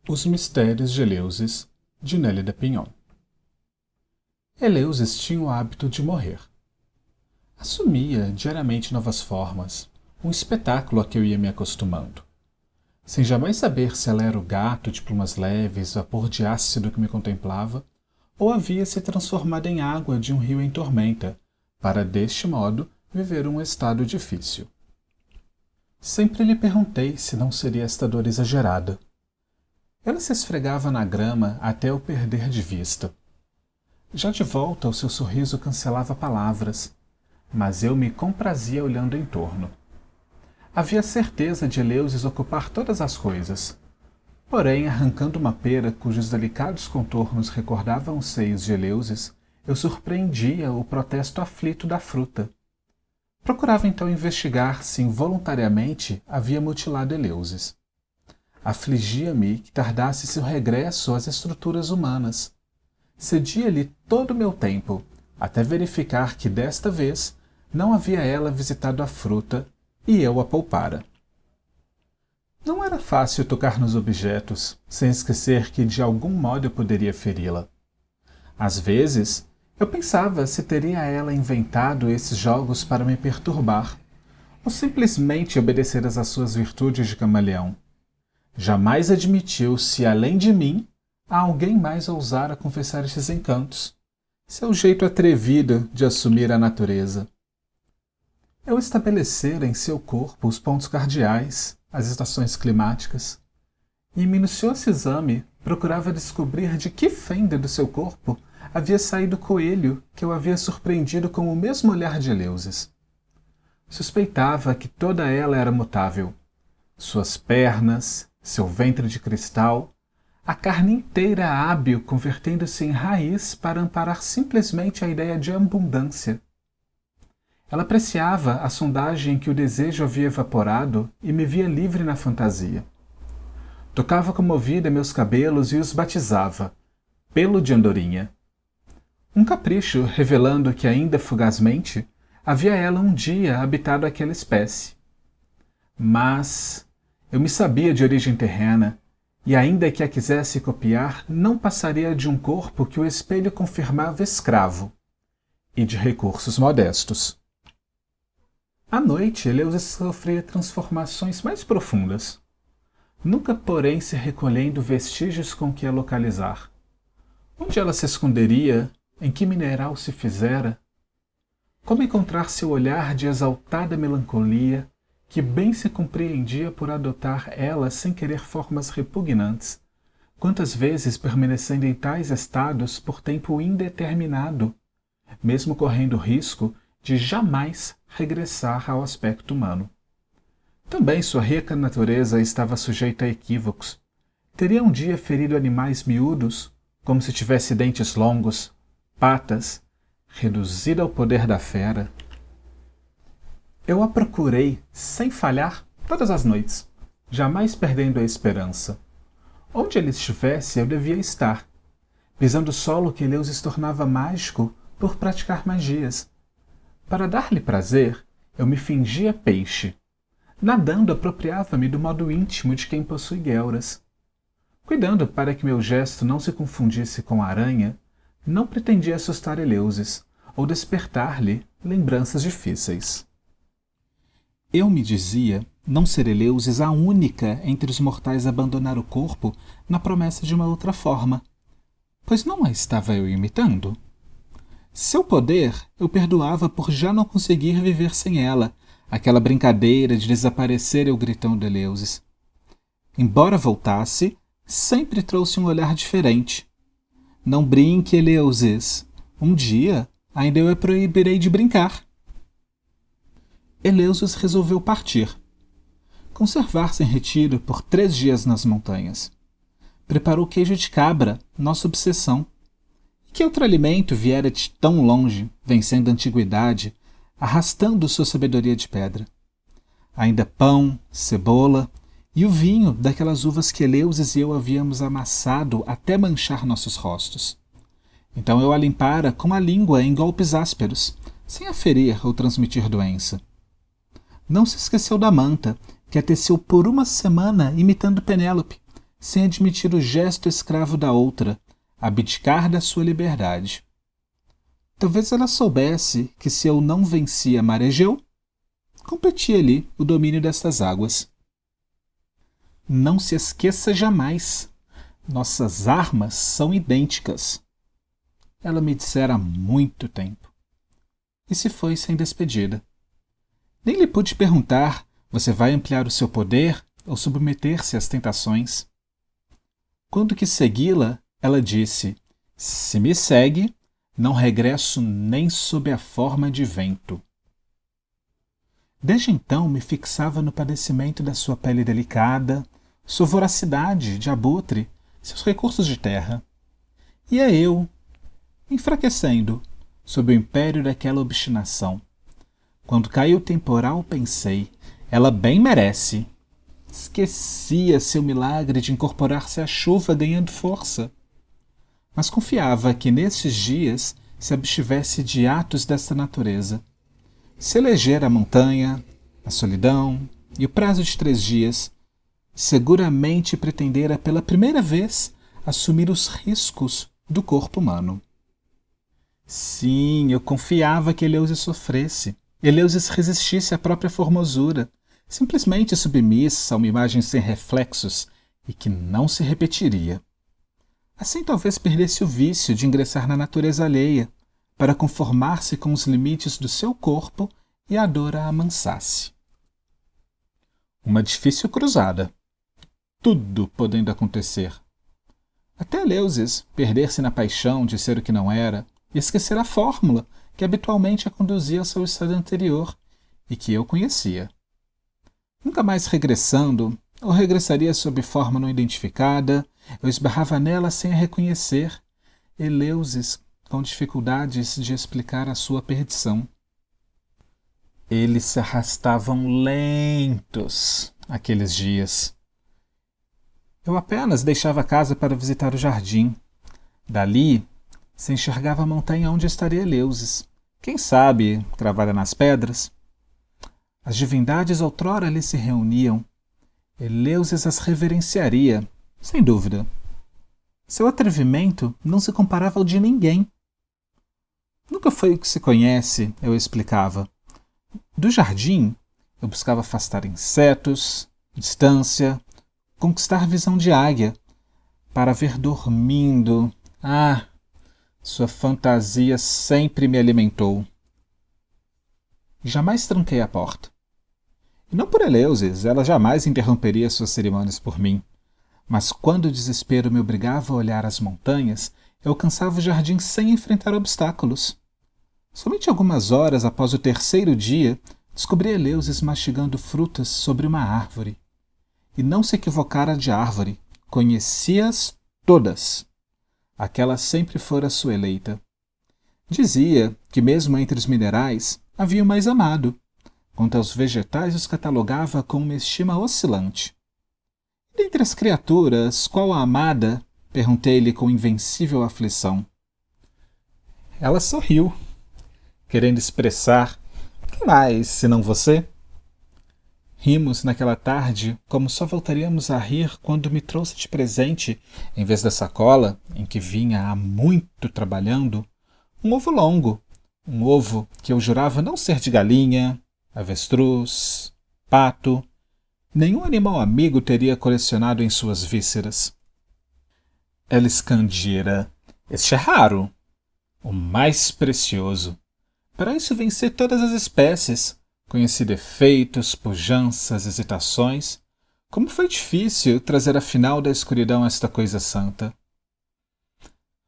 Os Mistérios de Eleusis, de Nélida Pinhon. Eleusis tinha o hábito de morrer. Assumia diariamente novas formas, um espetáculo a que eu ia me acostumando. Sem jamais saber se ela era o gato de plumas leves, vapor de ácido que me contemplava, ou havia se transformado em água de um rio em tormenta, para, deste modo, viver um estado difícil. Sempre lhe perguntei se não seria esta dor exagerada. Ela se esfregava na grama até eu perder de vista. Já de volta, o seu sorriso cancelava palavras, mas eu me comprazia olhando em torno. Havia certeza de Eleusis ocupar todas as coisas. Porém, arrancando uma pera cujos delicados contornos recordavam os seios de Eleusis, eu surpreendia o protesto aflito da fruta. Procurava então investigar se involuntariamente havia mutilado Eleusis. Afligia-me que tardasse seu regresso às estruturas humanas. Cedia-lhe todo o meu tempo, até verificar que desta vez não havia ela visitado a fruta e eu a poupara. Não era fácil tocar nos objetos, sem esquecer que de algum modo eu poderia feri-la. Às vezes, eu pensava se teria ela inventado esses jogos para me perturbar, ou simplesmente obedecer às suas virtudes de camaleão. Jamais admitiu se, além de mim, alguém mais ousara confessar estes encantos, seu jeito atrevido de assumir a natureza. Eu estabelecera em seu corpo os pontos cardeais, as estações climáticas, e em minucioso exame procurava descobrir de que fenda do seu corpo havia saído o coelho que eu havia surpreendido com o mesmo olhar de Eleusis. Suspeitava que toda ela era mutável. Suas pernas, seu ventre de cristal, a carne inteira hábil convertendo-se em raiz para amparar simplesmente a ideia de abundância. Ela apreciava a sondagem em que o desejo havia evaporado e me via livre na fantasia. Tocava comovida meus cabelos e os batizava, pelo de andorinha. Um capricho revelando que ainda fugazmente havia ela um dia habitado aquela espécie. Mas eu me sabia de origem terrena, e ainda que a quisesse copiar, não passaria de um corpo que o espelho confirmava escravo, e de recursos modestos. À noite, Eleusis sofria transformações mais profundas, nunca, porém, se recolhendo vestígios com que a localizar. Onde ela se esconderia? Em que mineral se fizera? Como encontrar seu olhar de exaltada melancolia, que bem se compreendia por adotar ela sem querer formas repugnantes, quantas vezes permanecendo em tais estados por tempo indeterminado, mesmo correndo o risco de jamais regressar ao aspecto humano. Também sua rica natureza estava sujeita a equívocos. Teria um dia ferido animais miúdos, como se tivesse dentes longos, patas, reduzida ao poder da fera. Eu a procurei, sem falhar, todas as noites, jamais perdendo a esperança. Onde ele estivesse, eu devia estar, pisando o solo que Eleusis tornava mágico por praticar magias. Para dar-lhe prazer, eu me fingia peixe. Nadando, apropriava-me do modo íntimo de quem possui guelras. Cuidando para que meu gesto não se confundisse com a aranha, não pretendia assustar Eleusis ou despertar-lhe lembranças difíceis. Eu me dizia não ser Eleusis a única entre os mortais a abandonar o corpo na promessa de uma outra forma, pois não a estava eu imitando. Seu poder eu perdoava por já não conseguir viver sem ela, aquela brincadeira de desaparecer eu gritando Eleusis. Embora voltasse, sempre trouxe um olhar diferente. Não brinque, Eleusis. Um dia ainda eu a proibirei de brincar. Eleusis resolveu partir. Conservar-se em retiro por 3 dias nas montanhas. Preparou queijo de cabra, nossa obsessão. Que outro alimento viera de tão longe, vencendo a antiguidade, arrastando sua sabedoria de pedra? Ainda pão, cebola e o vinho daquelas uvas que Eleusis e eu havíamos amassado até manchar nossos rostos. Então eu a limpara com a língua em golpes ásperos, sem a ferir ou transmitir doença. Não se esqueceu da manta, que a teceu por uma semana imitando Penélope, sem admitir o gesto escravo da outra, abdicar da sua liberdade. Talvez ela soubesse que se eu não vencia Marejeu, competia-lhe o domínio destas águas. Não se esqueça jamais, nossas armas são idênticas. Ela me dissera há muito tempo. E se foi sem despedida. Nem lhe pude perguntar: você vai ampliar o seu poder ou submeter-se às tentações? Quando quis segui-la, ela disse: se me segue, não regresso nem sob a forma de vento. Desde então me fixava no padecimento da sua pele delicada, sua voracidade de abutre, seus recursos de terra. Ia eu, enfraquecendo, sob o império daquela obstinação. Quando caiu o temporal, pensei: ela bem merece. Esquecia seu milagre de incorporar-se à chuva ganhando força. Mas confiava que nesses dias se abstivesse de atos desta natureza. Se eleger a montanha, a solidão e o prazo de 3 dias, seguramente pretendera pela primeira vez assumir os riscos do corpo humano. Sim, eu confiava que Eleusis sofresse. Eleusis resistisse à própria formosura, simplesmente submissa a uma imagem sem reflexos e que não se repetiria. Assim talvez perdesse o vício de ingressar na natureza alheia, para conformar-se com os limites do seu corpo e a dor a amansasse. Uma difícil cruzada. Tudo podendo acontecer. Até Eleusis perder-se na paixão de ser o que não era e esquecer a fórmula que habitualmente a conduzia ao seu estado anterior e que eu conhecia. Nunca mais regressando, ou regressaria sob forma não identificada, eu esbarrava nela sem a reconhecer, Eleusis com dificuldades de explicar a sua perdição. Eles se arrastavam lentos aqueles dias. Eu apenas deixava a casa para visitar o jardim. Dali, se enxergava a montanha onde estaria Eleusis. Quem sabe, cravada nas pedras? As divindades outrora ali se reuniam. Eleusis as reverenciaria, sem dúvida. Seu atrevimento não se comparava ao de ninguém. Nunca foi o que se conhece, eu explicava. Do jardim, eu buscava afastar insetos, distância, conquistar visão de águia, para ver dormindo. Sua fantasia sempre me alimentou. Jamais tranquei a porta. E não por Eleusis, ela jamais interromperia suas cerimônias por mim. Mas quando o desespero me obrigava a olhar as montanhas, eu alcançava o jardim sem enfrentar obstáculos. Somente algumas horas após o 3º dia, descobri Eleusis mastigando frutas sobre uma árvore. E não se equivocara de árvore, conhecia-as todas. Aquela sempre fora sua eleita. Dizia que mesmo entre os minerais havia o mais amado. Quanto aos vegetais, os catalogava com uma estima oscilante. Dentre as criaturas, qual a amada? Perguntei-lhe com invencível aflição. Ela sorriu, querendo expressar: que mais, senão você? Rimos naquela tarde como só voltaríamos a rir quando me trouxe de presente, em vez da sacola, em que vinha há muito trabalhando, um ovo longo, um ovo que eu jurava não ser de galinha, avestruz, pato. Nenhum animal amigo teria colecionado em suas vísceras. Ela escandira: este é raro, o mais precioso. Para isso vencer todas as espécies, conheci defeitos, pujanças, hesitações. Como foi difícil trazer afinal da escuridão esta coisa santa.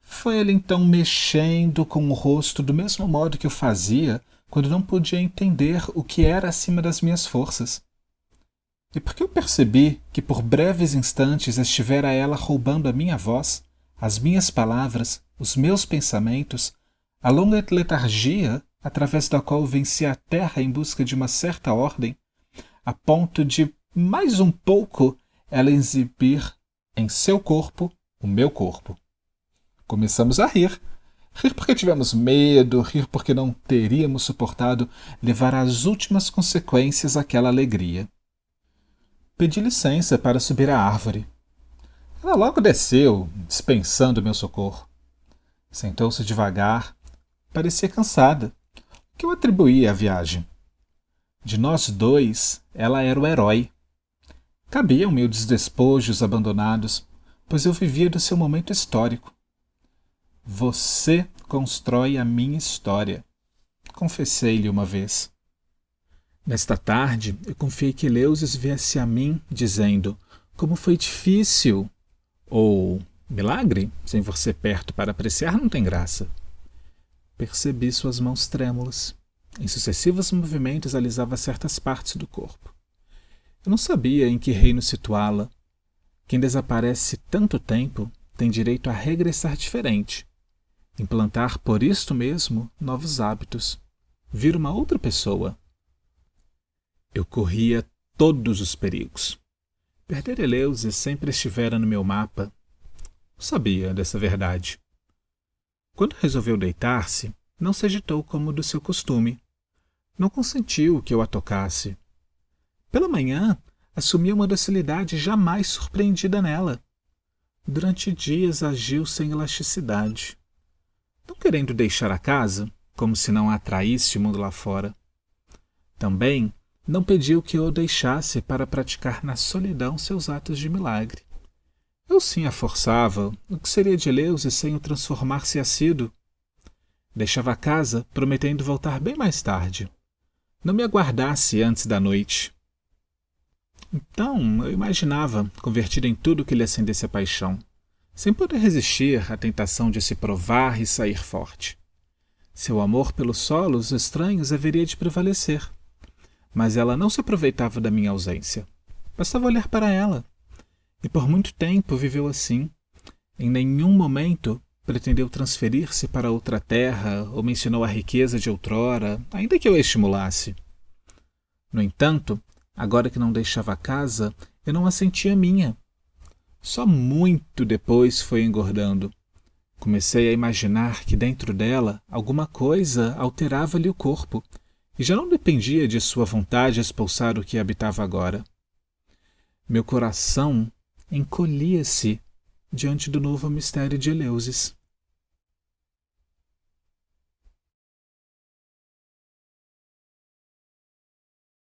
Foi ele então mexendo com o rosto do mesmo modo que o fazia quando não podia entender o que era acima das minhas forças. E porque eu percebi que por breves instantes estivera ela roubando a minha voz, as minhas palavras, os meus pensamentos, a longa letargia através da qual venci a terra em busca de uma certa ordem, a ponto de, mais um pouco, ela exibir em seu corpo o meu corpo. Começamos a rir. Rir porque tivemos medo, rir porque não teríamos suportado levar às últimas consequências aquela alegria. Pedi licença para subir à árvore. Ela logo desceu, dispensando meu socorro. Sentou-se devagar, parecia cansada, o que eu atribuía à viagem. De nós dois, ela era o herói. Cabiam-me os despojos abandonados, pois eu vivia do seu momento histórico. Você constrói a minha história, confessei-lhe uma vez. Nesta tarde, eu confiei que Eleusis viesse a mim, dizendo: como foi difícil! Ou, milagre, sem você perto para apreciar não tem graça. Percebi suas mãos trêmulas. Em sucessivos movimentos alisava certas partes do corpo. Eu não sabia em que reino situá-la. Quem desaparece tanto tempo tem direito a regressar diferente, implantar por isto mesmo novos hábitos, vir uma outra pessoa. Eu corria todos os perigos. Perder Eleusis sempre estivera no meu mapa. Eu sabia dessa verdade. Quando resolveu deitar-se, não se agitou como do seu costume. Não consentiu que eu a tocasse. Pela manhã, assumia uma docilidade jamais surpreendida nela. Durante dias agiu sem elasticidade. Não querendo deixar a casa, como se não a atraísse o mundo lá fora. Também não pediu que eu o deixasse para praticar na solidão seus atos de milagre. Eu sim a forçava, o que seria de Eleusis sem o transformar-se assíduo. Deixava a casa, prometendo voltar bem mais tarde. Não me aguardasse antes da noite. Então, eu imaginava, convertido em tudo que lhe acendesse a paixão, sem poder resistir à tentação de se provar e sair forte. Seu amor pelos solos estranhos haveria de prevalecer. Mas ela não se aproveitava da minha ausência. Bastava olhar para ela. E por muito tempo viveu assim. Em nenhum momento pretendeu transferir-se para outra terra ou mencionou a riqueza de outrora, ainda que eu a estimulasse. No entanto, agora que não deixava a casa, eu não a sentia minha. Só muito depois foi engordando. Comecei a imaginar que dentro dela alguma coisa alterava-lhe o corpo, e já não dependia de sua vontade expulsar o que habitava agora. Meu coração encolhia-se diante do novo mistério de Eleusis.